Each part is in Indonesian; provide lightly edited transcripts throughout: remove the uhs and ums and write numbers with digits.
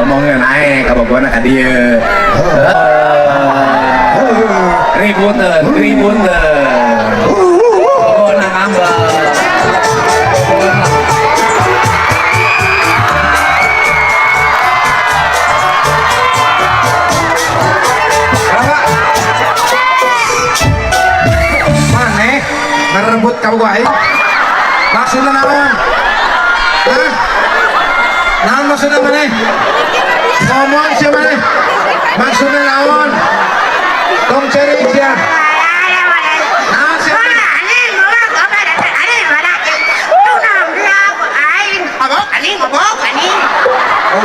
ngomongnya naik kabogona ka dieu. Ributeun. Kabogona ngambek. Maneh ngerebut kabogoh aing. Maksudna naon? Hah? Naon maksudna maneh? Ngomong sia maneh. Maksudna naon? Tong ceri sia. Naon sia maneh? Oh,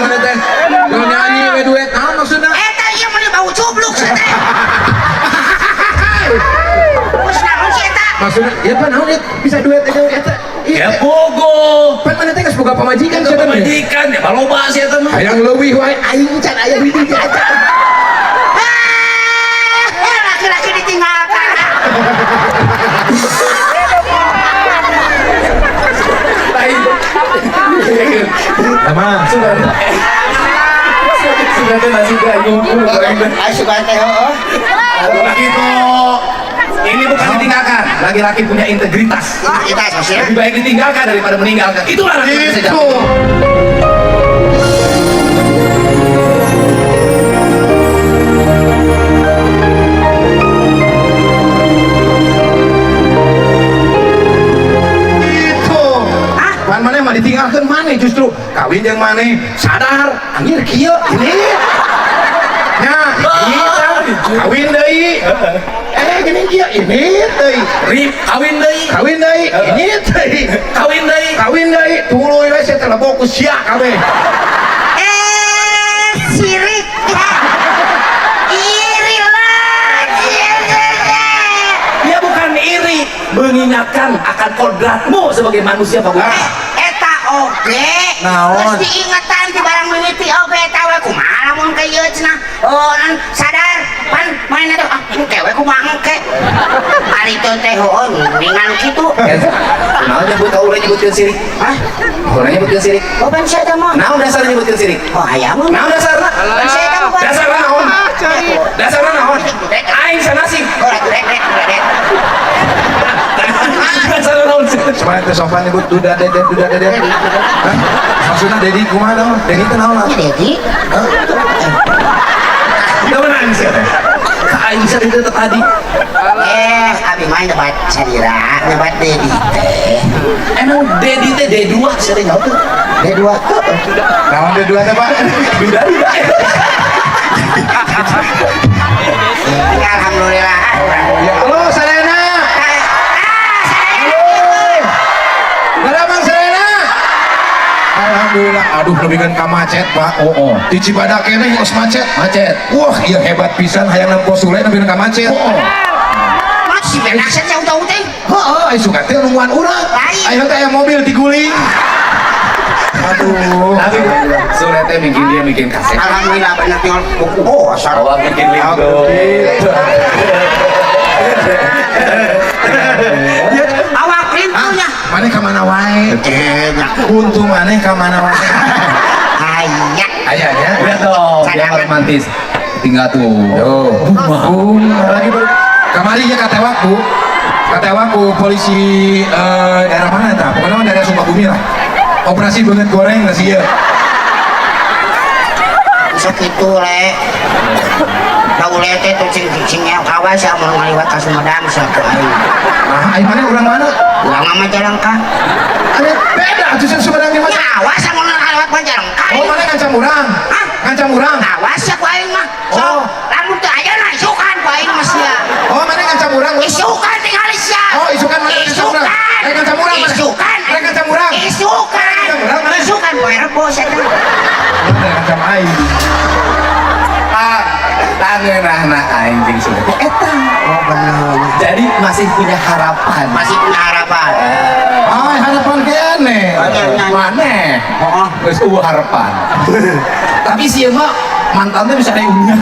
mana teh? Yo nyanyi we duet. Naon maksudna? Eta ieu mah bau cubluk teh. Maksudnya, ya pan naon bisa duet aja eta. Ya bogo. Pan mana teh geus boga pamajikan sia teh. Pamajikan ya baloba sia teh mah. Hayang leuwih wae aing can aya hiji eta. Laki-laki ditinggalkan. Sama. Sudah teh nasi gayung. Ayo suka teh heuh. Begitu. Ini bukan ditinggalkan. Laki-laki punya integritas. Kita sosial. Lebih baik ditinggalkan daripada meninggalkan. Itulah laki-laki sejati. Pan maneh mah ditinggalkeun maneh justru kawin jeung maneh sadar anjir kieu ini nya kawin deui gini kieu ini deui Rip kawin deui. ini deui kawin deui tuluy we sia telepon ku sia kabeh Sirik. Iri lah. Dia bukan iri, mengingatkan akan kodratmu sebagai manusia Pak Budi. Eta oge. Naon? Geus diingetan ti barang mimiti oge eta we kumaha lamun ka ieu cenah. Oh, nan sadar pan main eta engke we kumaha engke. Ari teh teh heuh ningan kitu. Naon nyebut urang nyebutkeun sirik? Hah? Urang nyebutkeun sirik. Oh, pan sia eta mah. Naon dasar nyebutkeun sirik? Oh, aya mah. Naon dasarna? Pan sia eta mah. Dasarna naon? Dasarna naon? Aing sanasih. Dasarna naon? Semuanya teh sopan nyebut duda dede hah maksudna dedi kumaha naon dedi teh naon Dedi. Udah menang sih. Aing bisa itu tadi. Abi main debat sadira, debat Dedi teh. Emang Dedi teh D2 sering nggak tuh? D2 naon dedua teh Pak Duda. Alhamdulillah. ya halo Serena Bang Serena alhamdulillah aduh lebihkan ka macet Pak di Cibadak kene geus macet wah iya hebat pisan hayang nempo Sule lebihkan ka macet Masih benak saya jauh-jauh teh. heeh ai suka teh nungguan urang Lain. aya teh aya mobil diguling aduh Tapi Sule teh bikin kaset. Alhamdulillah benar tinggal buku. Oh, asal. Awak bikin linggo. Awak pintunya. maneh ka mana wae untung maneh ka mana wae Aya. aya nya Lihat dong, dia romantis. Tinggal tuh. lagi kamari ya katewaku polisi daerah mana eta pokoknya mah daerah Sukabumi lah operasi banget goreng nggak sih ya Sok itu le. Tahu le teh tuh cing yang kawas ya mau ngaliwat ka Sumedang satu aing. aing mana urang mana Ulang mah Majalengka. ada beda justru sebenarnya mana Awas ya mau ngaliwat Majalengka. oh mana ngancam urang Hah? ngancam urang Awas ya ku aing mah. Oh. Sok, lamun teu aya na isukan ku aing mah sia. oh mana ngancam urang Isukan tinggal sia. oh isukan mana ngancam urang ngancam urang mana Isukan. ngancam urang Isukan poe rebo eta. ngancam aing Tangeunahna aing jeung Sule. Eta. Oh bener. Jadi masih punya harapan. Masih punya harapan. harapan kene Maneh. Oh, Geus harapan. Tapi sieun mah mantannya bisa diundang.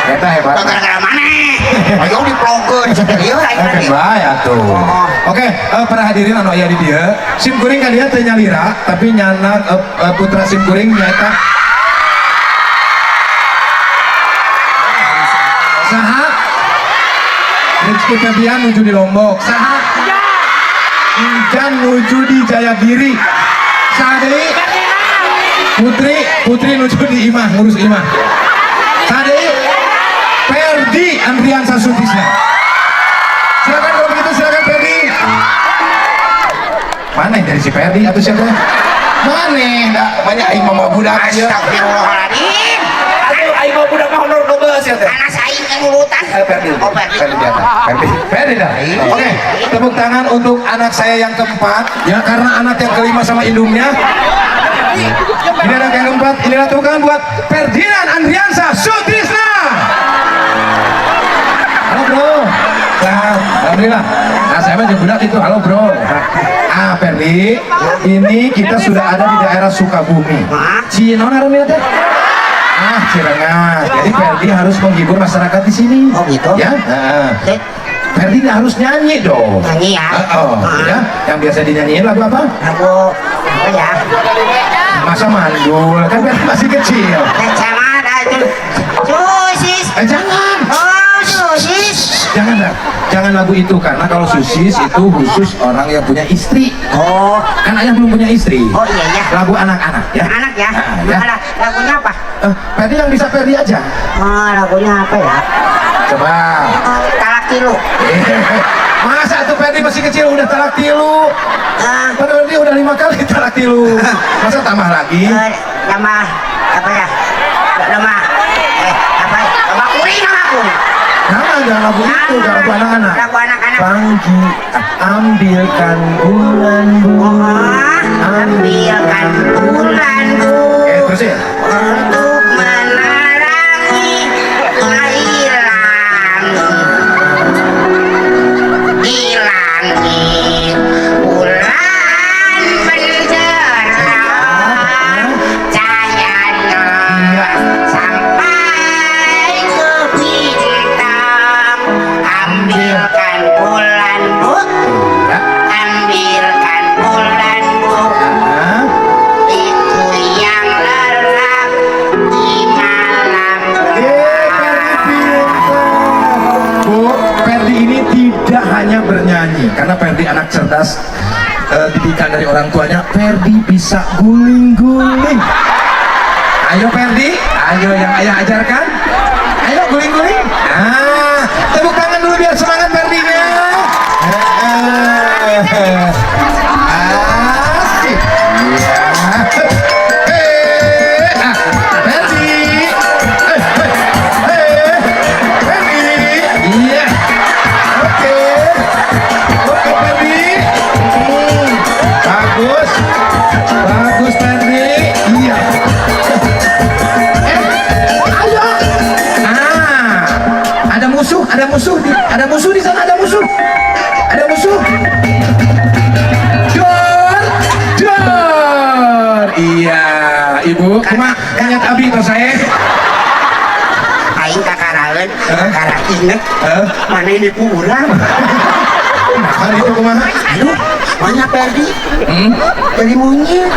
eta hebat gara-gara mana? ayo diplogeun Iya, Oke, baik atuh. Oke, para hadirin anu aya di dieu, sim kuring kan dia teu nyalira, tapi nyana putra sim kuring nyata saha? Rizky Febian nuju di Lombok. Saha? Hujan nuju di Jayagiri. Saha deui? Putri nuju di Imah, ngurus Imah. Saha deui? Ferdi Andriansa Sutisna. Silakan kalau begitu, silakan Ferdi. Mana yang dari si Ferdi atau siapa? Mana? Banyak aing mama budak aja. Astagfirullahaladzim. Aduh, aing mau budak mah honor double sia teh. Anak saing yang urutan. Ferdi. Oh, Ferdi. Ferdi di atas. Ferdi dah. Oke, tepuk tangan untuk anak saya yang keempat. Ya, karena anak yang kelima sama indungnya. Ini anak yang keempat. Inilah tepuk tangan buat Ferdinand Andriansa Sutisna. Halo bro. Sehat. Alhamdulillah. Nah, saya mah budak itu. Halo bro. Ferdi, ini kita sudah ada di daerah Sukabumi. Cina namanya teh? Cirengas. Jadi Ferdi harus menghibur masyarakat di sini. Oh, gitu? Ya. Ferdi harus nyanyi dong. Nyanyi ya? Ya. Yang biasa dinyanyiin lagu apa? Lagu apa ya? Masa mandul. Kan Ferdi masih kecil. Kacamata itu. Susis. Jangan. Oh, susis. Jangan lagu itu, karena kalau susis itu khusus orang yang punya istri. Oh, Kan ayah belum punya istri. oh iya ya. Lagu anak-anak ya. Anak ya. Ya. Lagunya apa? Ferdi yang bisa Ferdi aja. Oh, lagunya apa ya? Coba. Talak tilu. Masa tuh Ferdi masih kecil udah talak tilu? Padahal dia udah 5 kali talak tilu. Masa tambah lagi? Nama apa ya? Nama apa? Nama kuring nama aku. Jangan lagu itu, jangan lagu anak-anak. Lagu anak-anak. Pagi, ambilkan bulanku. Ambilkan bulanku Terus ya? untuk menerangi air langit bulan mencerah cahayanya sampai ke bintang. Ambilkan bulan bu, ambilkan bulan bu, Hah? itu yang lelap di malam Ferdi pintar. Bu, Ferdi ini tidak hanya bernyanyi, karena Ferdi anak cerdas. Didikan dari orang tuanya, Ferdi bisa guling-guling. Ayo Ferdi, ayo yang ayah ajarkan. Ayo guling-guling. Tepuk tangan dulu biar semangat Ferdinya. Asik. Iya. Ferdi. Ferdi. Iya. Oke. Oke Ferdi. Bagus. Bagus Ferdi. Iya. Ayo. Ada musuh di sana, ada musuh. Dor. Iya, Ibu. Kumaha ingat abdi tos saya? aing kakaraeun kakara inget mana ini urang. Hal itu kumaha? Aduh, mana Ferdi? Jadi monyet.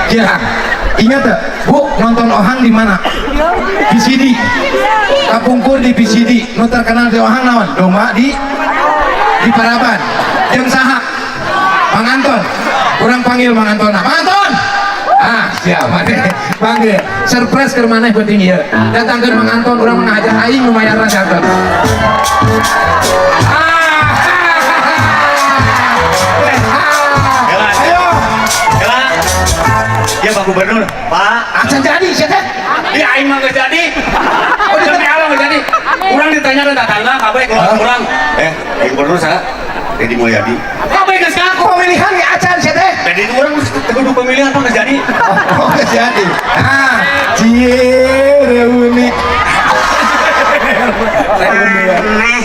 Gila. Ingat tak, Bu, nonton Ohang di mana? VCD. Kapungkur di VCD. Nu terkenal di Ohang naon? Domba di Paraban. Jeung saha? Mang Anton. Kurang panggil Mang Anton. Mang Anton. Siapa deh? Panggil. Surprise ke maneh penting ieu. Datangkeun Mang Anton, urang mengajar aing lumayan rasakeun. Ayo. Ya Pak Gubernur, Pak. Acan jadi siapa? Di aing mah geus jadi. Oh, di Allah geus jadi. Urang ditanya ada tetangga kabeh keluar urang. Pak Gubernur saha? Dedi Mulyadi. Kabeh geus ngaku Pemilihan ya acan siapa? Dedi itu urang kudu pemilihan mah geus jadi. Oh, nggak jadi. Cie, reuni. Maneh.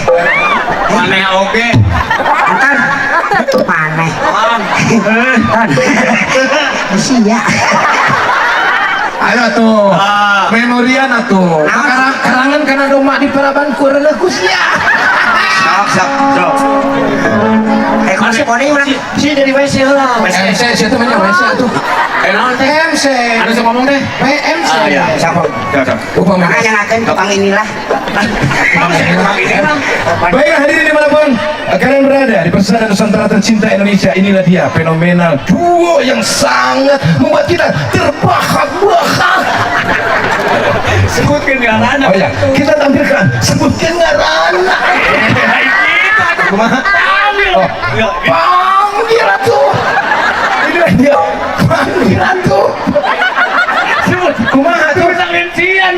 Maneh oge. Anton. Maneh. Anton. Sia. Ayo tuh. Ah. Memorian atuh. Karangan kana domba di Paraban kurang kusia. Sok. Masih kode urang. Si dari WC lah. MC siapa namanya WC atuh. Naon teh? MC. Anu sok ngomong teh? MC. Ah iya. Siapa? Lupa mana. Makanya ngakeun tukang inilah. Baiklah hadirin dimanapun kalian berada di pesantren Nusantara tercinta Indonesia, inilah dia fenomenal duo yang sangat membuat kita terbahak-bahak. Sebutkeun ngaranna. Oh ya, kita tampilkan sebutkan ngaranna. Kumaha? Oh, panggil atuh. Inilah dia panggil atuh. Sebut. Kumaha tuh? Tulisan rincian.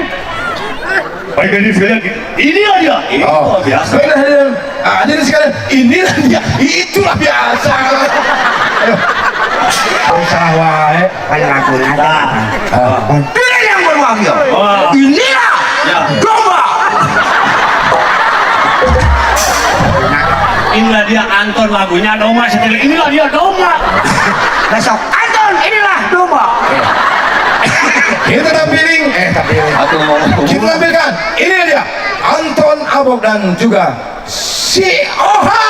Baik ini sekalian. Inilah dia. Oh, biasa. baiklah hadirin sekalian, inilah dia, itulah biasa. Ayo, salah wae. Panlagun ada. Ini yang berwakil. Wah. Inilah Ya. domba. Inilah dia Anton lagunya domba setelah inilah dia domba. Besok Anton inilah domba. Kita tampilin, kita tampilkan. Ini dia Anton Abok dan juga si Oha.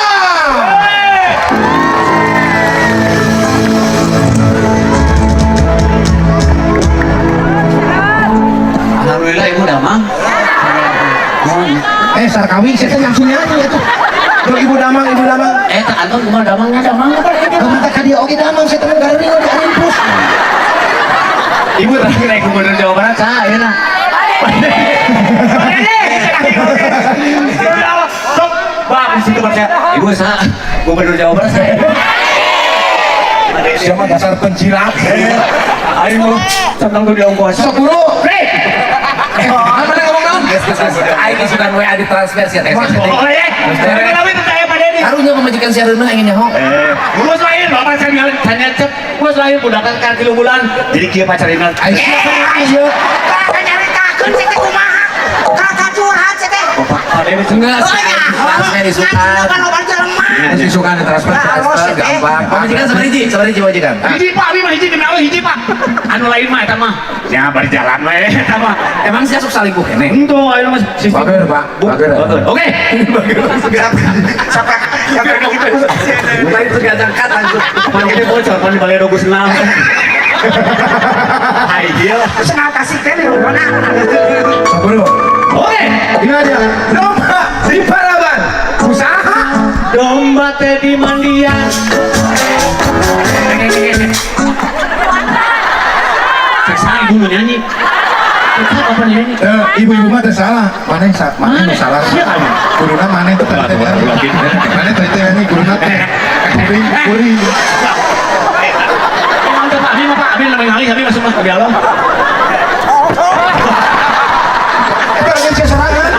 Alhamdulillah ibu damang. Sarkawi, saya langsung nyanyi ya tuh. Tuh ibu damang. Tak Anton cuma damangnya damang apa lagi Kalau kata kadia oke damang, saya teman garing di Arimpus. Ibu terakhir naik gubernur Jawa Barat saya enak. Bang, di situ percaya. Ibu saya gubernur Jawa Barat saya. Siapa dasar pencilat? Ayo, senang tuh diongkos. Sepuluh. Apa yang ngomong dong? Aing sudah WA di transfer sih. Oh ya, tapi percaya pada ini. Harunya pemajikan si Aruna ingin nyaho. Bos lain, bapak saya tanya cep. Bos lain udah kan 3 bulan. Jadi kia pacarin. Ayo. Kakak nyaritakeun teh kumaha? Kakak curhat teh. Ada ini Enggak, transfer disukan. Kan obat jelema. Masih suka ada transfer gampang. Pemajikan sabari majikan. hiji pak, abi mah hiji demi Allah hiji pak. Anu lain mah eta mah. Ya bari jalan we eta mah. Emang sih sok selingkuh kene. Ento ayo mas sistem. Bager, Pak. Bager. Oke. Siapa gitu? Mulai itu gak jangkat lanjut. Pan ini bocor pan balik 26. Hai dia. Senang kasih teh di mana? Sepuluh. Oke. Ini aja. Domba di Paraban. Usaha. Domba teh di mandian. Saya dulu nyanyi. Apa nyanyi? Ibu-ibu mah salah. Mana yang salah? Siapa ini? Kuruna mana itu tadi tadi. Mana tadi ini kuruna teh. Kuring. Mantap Pak, Abi Pak, Abi namanya Ali, Abi masuk Abi Allah. Itu lagi saya serangan.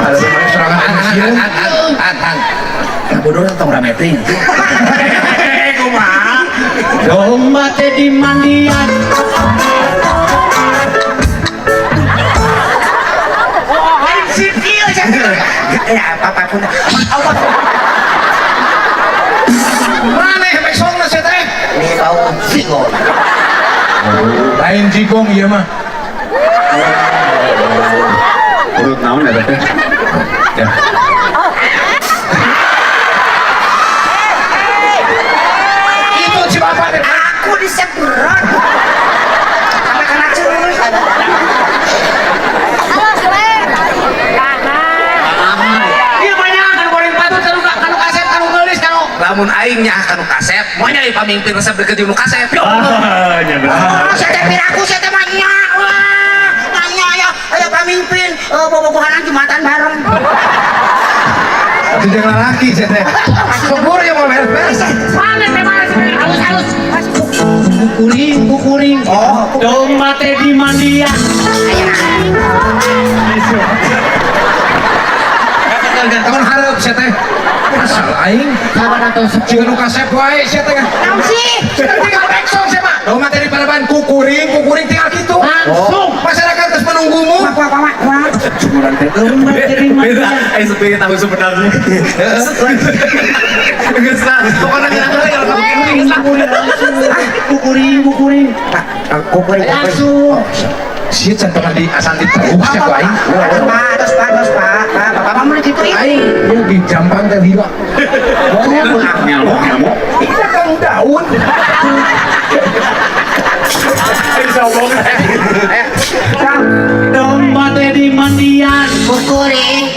Ada mana serangan manusia? Yang bodoh tentang rameting. Kumaha? Domba teh di mandian. Ya apa pun. Mana yang besoknya saya teh? Ini bau sigol. Lain jigong iya mah. Urut naon ya teh? Ya. Itu si bapak teh. Aku diseberon. Anak-anak curus. Iya banyak kan goreng patut kanu kaset kanu gelis kanu. Lamun aing nya kanu kasep, mau nyari pamimpin resep deket jeung nu kasep. Nya Saya teh piraku, saya teh manya. Nanya ya, ayo pamimpin. Bobogohanan Jumatan bareng. Itu jangan laki saya teh. Subur yang mau beres-beres. Mana teh mana sih? Halus-halus. kukuring. Oh. Domba teh di mandian. Tahun harap saya teh. Asal aing. Sabar atau Jika nu kasep wae saya teh. Naon sih? Sudah tinggal backsound saya mah. Domba teh di Paraban kukuring tinggal gitu. langsung. Masyarakat terus menunggumu. Domba teh di mandian. Aing sebagai tahu sebenarnya. Geus lah. Pokona nyana kalau kamu kukuring. Kukuring Langsung. Sieun can pernah di asanti terus ya ku aing. Terus pak bapak mau gitu Aing ya di jampang teh lila. Nyamuk. Ini kan daun. Domba teh di mandian. kukuring